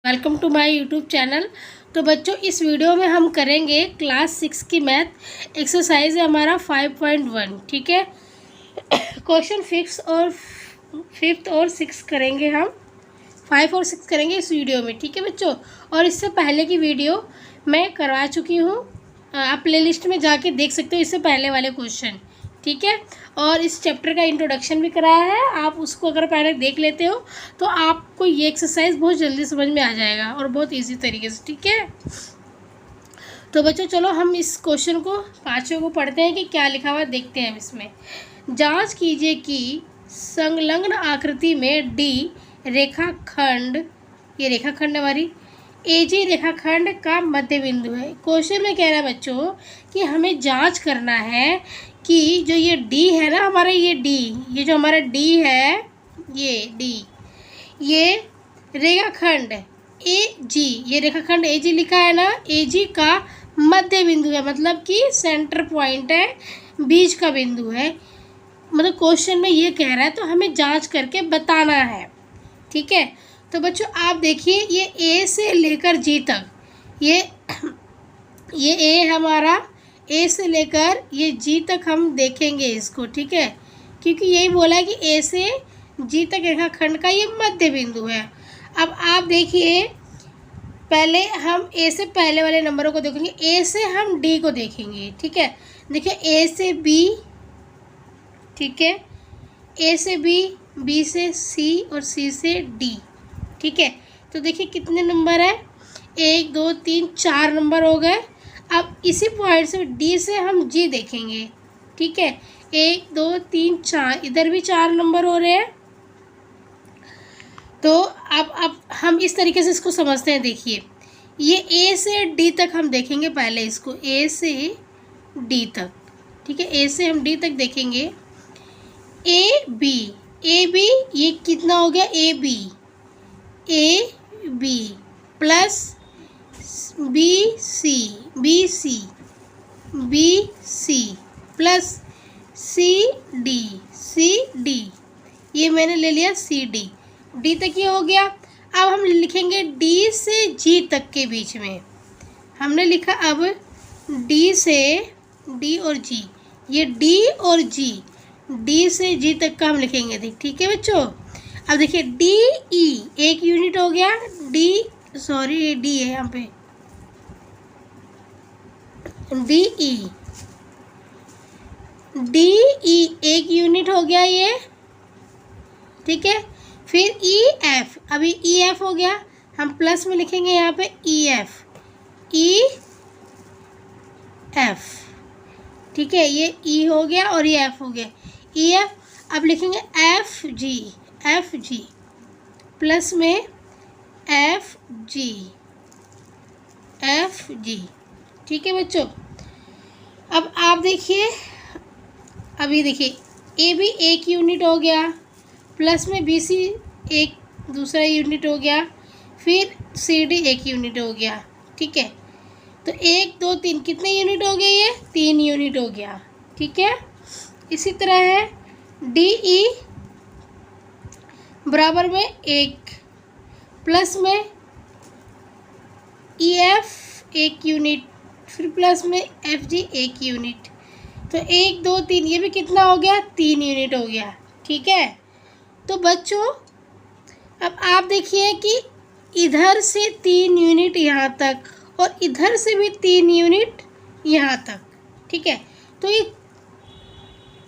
Welcome to my YouTube channel. तो बच्चों, इस वीडियो में हम करेंगे क्लास 6 की मैथ एक्सरसाइज है हमारा 5.1। ठीक है, क्वेश्चन फिफ्थ और 6 करेंगे हम। 5 और 6 करेंगे इस वीडियो में। ठीक है बच्चों, और इससे पहले की वीडियो मैं करवा चुकी हूँ, आप प्लेलिस्ट में जाके देख सकते हो इससे पहले वाले क्वेश्चन। ठीक है, और इस चैप्टर का इंट्रोडक्शन भी कराया है, आप उसको अगर पहले देख लेते हो तो आपको ये एक्सरसाइज बहुत जल्दी समझ में आ जाएगा और बहुत इजी तरीके से। ठीक है, तो बच्चों चलो हम इस क्वेश्चन को पाँचों को पढ़ते हैं कि क्या लिखा हुआ है, देखते हैं हम इसमें। जांच कीजिए कि संलग्न आकृति में डी रेखाखंड, ये रेखाखंड हमारी एजी रेखाखंड का मध्य बिंदु है। क्वेश्चन में कह रहा है बच्चों कि हमें जांच करना है कि जो ये डी है ना हमारा, ये जो हमारा डी है, ये डी, ये रेखाखंड ए जी, ये रेखाखंड ए जी लिखा है ना, ए जी का मध्य बिंदु है, मतलब कि सेंटर पॉइंट है, बीच का बिंदु है। मतलब क्वेश्चन में ये कह रहा है तो हमें जांच करके बताना है। ठीक है, तो बच्चों आप देखिए, ये ए से लेकर जी तक, ये ए हमारा, ए से लेकर ये जी तक हम देखेंगे इसको। ठीक है, क्योंकि यही बोला है कि ए से जी तक रेखाखंड का ये मध्य बिंदु है। अब आप देखिए, पहले हम ए से पहले वाले नंबरों को देखेंगे, ए से हम डी को देखेंगे। ठीक है, देखिए ए से बी, ठीक है, ए से बी, बी से सी और सी से डी। ठीक है, तो देखिए कितने नंबर है, 1 2 3 4 नंबर हो गए। अब इसी पॉइंट से डी से हम जी देखेंगे। ठीक है, 1 2 3 4, इधर भी 4 नंबर हो रहे हैं। तो अब हम इस तरीके से इसको समझते हैं। देखिए, ये ए से डी तक हम देखेंगे, पहले इसको ए से डी तक। ठीक है, ए से हम डी तक देखेंगे। ए बी, ये कितना हो गया, A B plus B C plus C D, ये मैंने ले लिया सी डी तक ये हो गया। अब हम लिखेंगे डी से जी तक के बीच में, हमने लिखा अब डी से डी और जी, ये डी और जी, डी से जी तक का हम लिखेंगे। ठीक है बच्चों, अब देखिए डी ई, एक यूनिट हो गया, डी डी है यहाँ पे, डी ई एक यूनिट हो गया ये। ठीक है, फिर ई एफ, अभी ई एफ हो गया, हम प्लस में लिखेंगे यहाँ पे ई एफ। ठीक है, ये ई हो गया और ये एफ हो गया, ई एफ। अब लिखेंगे एफ जी प्लस में एफ जी। ठीक है बच्चों, अब आप देखिए, अभी देखिए ए बी एक यूनिट हो गया, प्लस में बी सी एक दूसरा यूनिट हो गया, फिर सी डी एक यूनिट हो गया। ठीक है, तो 1 2 3 कितने यूनिट हो गए, ये 3 यूनिट हो गया। ठीक है, इसी तरह है डी ई बराबर में 1, प्लस में ई एफ 1 यूनिट, फिर प्लस में एफ जी 1 यूनिट। तो 1 2 3, ये भी कितना हो गया, 3 यूनिट हो गया। ठीक है, तो बच्चों अब आप देखिए कि इधर से 3 यूनिट यहाँ तक और इधर से भी 3 यूनिट यहाँ तक। ठीक है, तो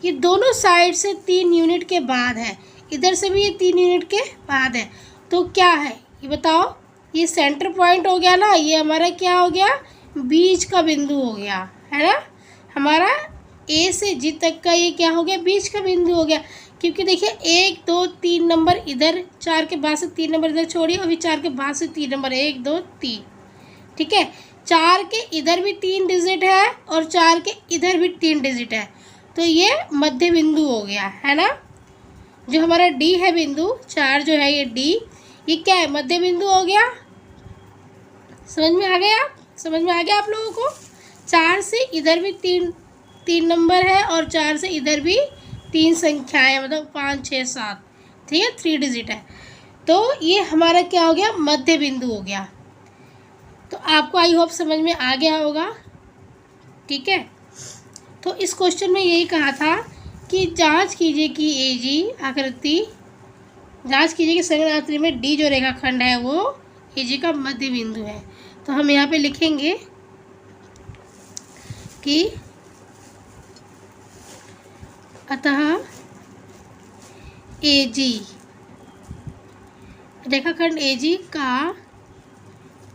ये दोनों साइड से 3 यूनिट के बाद है, इधर से भी ये 3 यूनिट के बाद है। तो क्या है ये बताओ, ये सेंटर पॉइंट हो गया ना, ये हमारा क्या हो गया, बीच का बिंदु हो गया, है ना, हमारा ए से जी तक का ये क्या हो गया, बीच का बिंदु हो गया। क्योंकि देखिए 1 2 3 नंबर इधर, 4 के बाद से 3 नंबर इधर छोड़िए, अभी 4 के बाद से 3 नंबर, 1 2 3। ठीक है, 4 के इधर भी 3 डिजिट है और 4 के इधर भी 3 डिजिट है, तो ये मध्य बिंदु हो गया, है ना। जो हमारा डी है बिंदु 4 जो है, ये डी, ये क्या है, मध्य बिंदु हो गया। समझ में आ गया आप लोगों को। 4 से इधर भी 3 नंबर है और 4 से इधर भी 3 संख्याएं, मतलब 5 6 7, ठीक है, 3 डिजिट है। तो ये हमारा क्या हो गया, मध्य बिंदु हो गया। तो आपको आई होप समझ में आ गया होगा, ठीक है। तो इस क्वेश्चन में यही कहा था कि जांच कीजिए कि एजी आकृति, जांच कीजिए कि संलग्न आकृति में डी जो रेखाखंड है वो एजी का मध्य बिंदु है। तो हम यहाँ पे लिखेंगे कि अतः एजी, रेखाखंड एजी का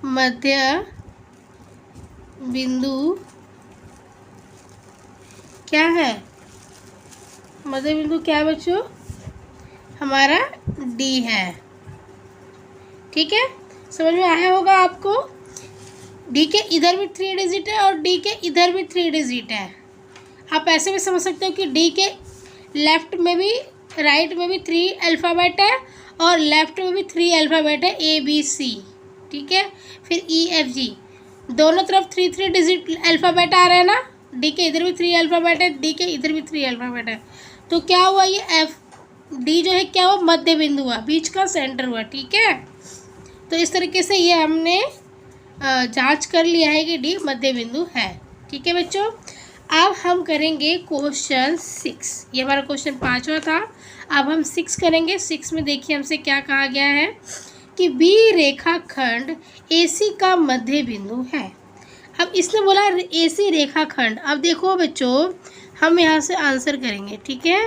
मध्य बिंदु क्या है, मध्य बिंदु क्या है बच्चों, हमारा डी है। ठीक है, समझ में आया होगा आपको। डी के इधर भी 3 डिजिट है और डी के इधर भी 3 डिजिट है। आप ऐसे भी समझ सकते हो कि डी के लेफ्ट में भी, राइट में भी 3 अल्फ़ाबेट है और लेफ्ट में भी 3 अल्फ़ाबेट है, ABC, ठीक है। फिर EFG, दोनों तरफ 3 डिजिट अल्फ़ाबेट आ रहे हैं ना। डी के इधर भी 3 अल्फ़ाबेट है, डी के इधर भी 3 अल्फ़ाबेट है। तो क्या हुआ, ये डी जो है क्या हुआ, मध्य बिंदु हुआ, बीच का सेंटर हुआ, ठीक है। तो इस तरीके से ये हमने जांच कर लिया है कि डी मध्य बिंदु है, ठीक है बच्चों। अब हम करेंगे क्वेश्चन 6, ये हमारा क्वेश्चन 5वां था। अब हम 6 करेंगे। 6 में देखिए हमसे क्या कहा गया है कि बी रेखाखंड AC का मध्य बिंदु है। अब इसने बोला AC रेखाखंड। अब देखो बच्चों, हम यहाँ से आंसर करेंगे, ठीक है।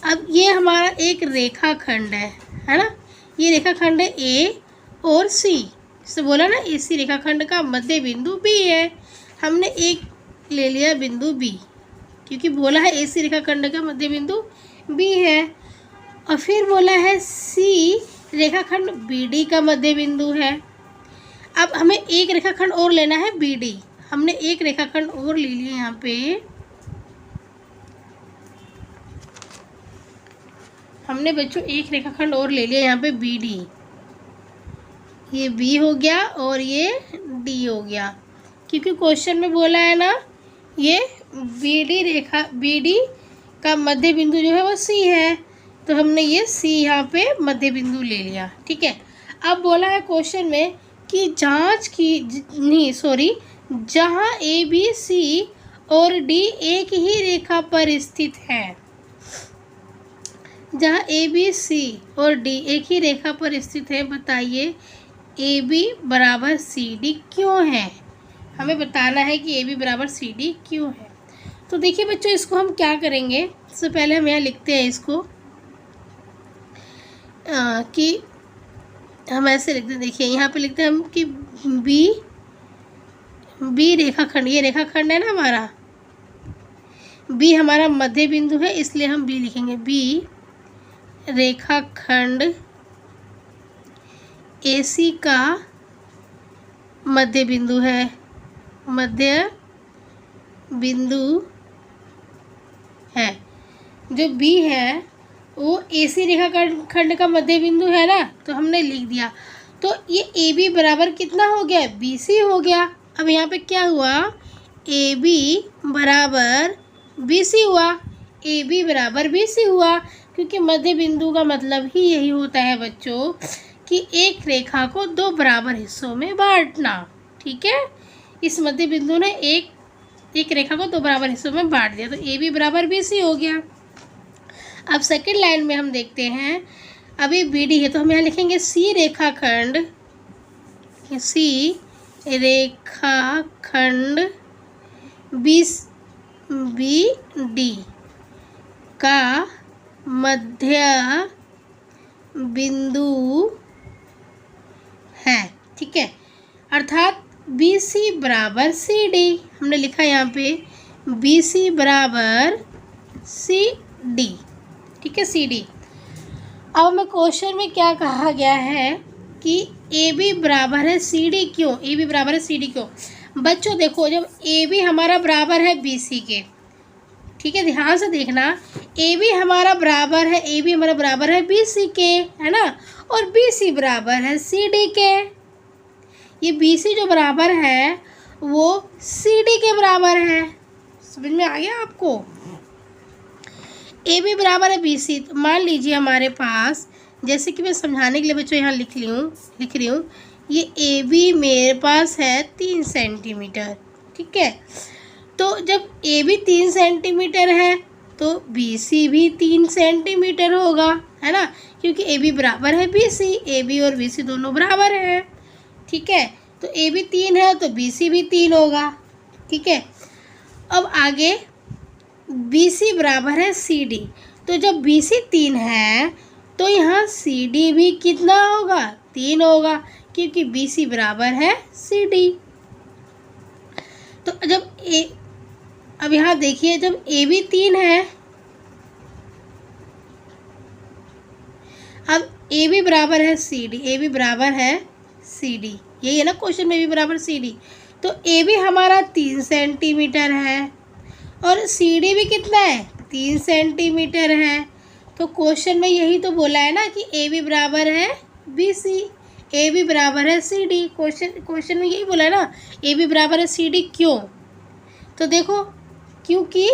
अब ये हमारा एक रेखाखंड है ना। ये रेखाखंड है A और C। इससे बोला ना AC रेखाखंड का मध्य बिंदु B है। हमने एक ले लिया बिंदु B, क्योंकि बोला है AC रेखाखंड का मध्य बिंदु B है। और फिर बोला है C रेखाखंड BD का मध्य बिंदु है। अब हमें एक रेखाखंड और लेना है BD। हमने एक रेखाखंड और ले लिया यहाँ पे, हमने बच्चों एक रेखाखंड और ले लिया यहाँ पे BD। ये B हो गया और ये D हो गया, क्योंकि क्वेश्चन में बोला है ना ये BD का मध्य बिंदु जो है वो C है। तो हमने ये C यहाँ पे मध्य बिंदु ले लिया, ठीक है। अब बोला है क्वेश्चन में कि जांच की नहीं सॉरी जहाँ ABC और D एक ही रेखा पर स्थित है, जहाँ ABC और D एक ही रेखा पर स्थित है, बताइए AB बराबर CD क्यों है। हमें बताना है कि AB बराबर CD क्यों है। तो देखिए बच्चों, इसको हम क्या करेंगे, सबसे पहले हम यहाँ लिखते हैं इसको कि हम ऐसे लिखते हैं। देखिए यहाँ पे लिखते हैं हम कि B रेखाखंड, ये रेखाखंड है ना हमारा, B हमारा मध्य बिंदु है, इसलिए हम B लिखेंगे। B रेखाखंड AC का मध्य बिंदु है, मध्य बिंदु है। जो B है वो AC रेखाखंड का मध्य बिंदु है ना, तो हमने लिख दिया। तो ये AB बराबर कितना हो गया, BC हो गया। अब यहाँ पे क्या हुआ, AB बराबर BC हुआ, AB बराबर BC हुआ, क्योंकि मध्य बिंदु का मतलब ही यही होता है बच्चों कि एक रेखा को 2 बराबर हिस्सों में बांटना, ठीक है। इस मध्य बिंदु ने एक रेखा को 2 बराबर हिस्सों में बांट दिया, तो AB बराबर BC हो गया। अब सेकंड लाइन में हम देखते हैं, अभी BD है तो हम यहाँ लिखेंगे C रेखाखंड BD का मध्य बिंदु है, ठीक है। अर्थात BC बराबर CD, हमने लिखा यहाँ पे BC बराबर CD, ठीक है, CD। अब हमें क्वेश्चन में क्या कहा गया है कि AB बराबर है CD क्यों, AB बराबर है CD क्यों। बच्चों देखो, जब AB हमारा बराबर है BC के, ठीक है, ध्यान से देखना, AB हमारा बराबर है, AB हमारा बराबर है BC के, है ना, और BC बराबर है CD के। ये BC जो बराबर है वो CD के बराबर है। समझ में आ गया आपको। AB बराबर है BC, तो मान लीजिए हमारे पास जैसे कि मैं समझाने के लिए बच्चों यहाँ लिख रही हूँ ये ए बी मेरे पास है 3 सेंटीमीटर, ठीक है। तो जब ए बी 3 सेंटीमीटर है तो बी सी भी 3 सेंटीमीटर होगा, है ना, क्योंकि ए बी बराबर है बी सी, ए बी और बी सी दोनों बराबर हैं, ठीक है। तो ए बी 3 है तो बी सी भी 3 होगा, ठीक है। अब आगे बी सी बराबर है सी डी, तो जब बी सी 3 है तो यहाँ सी डी भी कितना होगा, 3 होगा, क्योंकि बी सी बराबर है सी डी। तो अब यहाँ देखिए जब ए बी 3 है, अब ए बी बराबर है सी डी, ए बी बराबर है सी डी, यही है ना क्वेश्चन में, ए बी बराबर सी डी। तो ए बी हमारा 3 सेंटीमीटर है और सी डी भी कितना है, 3 सेंटीमीटर है। तो क्वेश्चन में यही तो बोला है ना कि ए बी बराबर है बी सी, ए बी बराबर है सी डी। क्वेश्चन में यही बोला है ना, ए बी बराबर है सी डी। क्यों? तो देखो, क्योंकि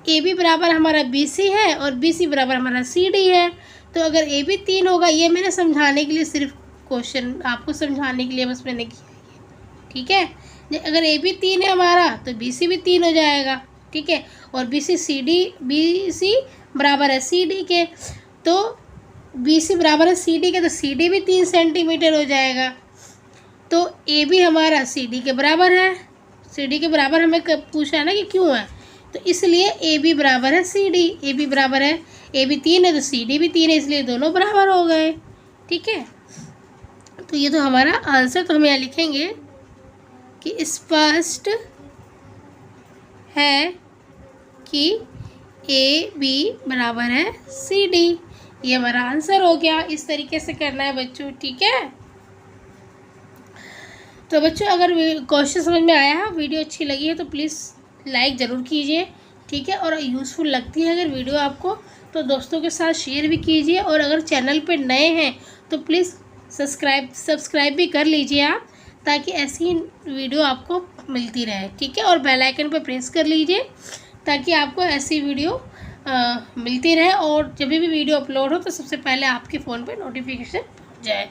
ए बी बराबर हमारा बी सी है और बी सी बराबर हमारा सी डी है। तो अगर ए बी 3 होगा, ये मैंने समझाने के लिए, सिर्फ क्वेश्चन आपको समझाने के लिए बस मैंने किया है, ठीक है। अगर ए बी 3 है हमारा तो बी सी भी 3 हो जाएगा, ठीक है। और बी सी बराबर है सी डी के, तो बी सी बराबर है सी डी के, तो सी डी भी 3 सेंटीमीटर हो जाएगा। तो ए बी हमारा सी डी के बराबर है, सी डी के बराबर हमें पूछा है ना कि क्यों है, तो इसलिए ए बी बराबर है सी डी। ए बी बराबर है, ए बी 3 है तो सी डी भी 3 है, इसलिए दोनों बराबर हो गए, ठीक है। तो ये तो हमारा आंसर, तो हम यहाँ लिखेंगे कि स्पष्ट है कि ए बी बराबर है सी डी। ये हमारा आंसर हो गया। इस तरीके से करना है बच्चों, ठीक है। तो बच्चों अगर क्वेश्चन समझ में आया है, वीडियो अच्छी लगी है तो प्लीज़ लाइक ज़रूर कीजिए, ठीक है। और यूज़फुल लगती है अगर वीडियो आपको तो दोस्तों के साथ शेयर भी कीजिए। और अगर चैनल पे नए हैं तो प्लीज़ सब्सक्राइब भी कर लीजिए आप, ताकि ऐसी वीडियो आपको मिलती रहे, ठीक है। और बेल आइकन पर प्रेस कर लीजिए ताकि आपको ऐसी वीडियो मिलती रहे, और जब भी वीडियो अपलोड हो तो सबसे पहले आपके फ़ोन पे नोटिफिकेशन पहुंच जाए।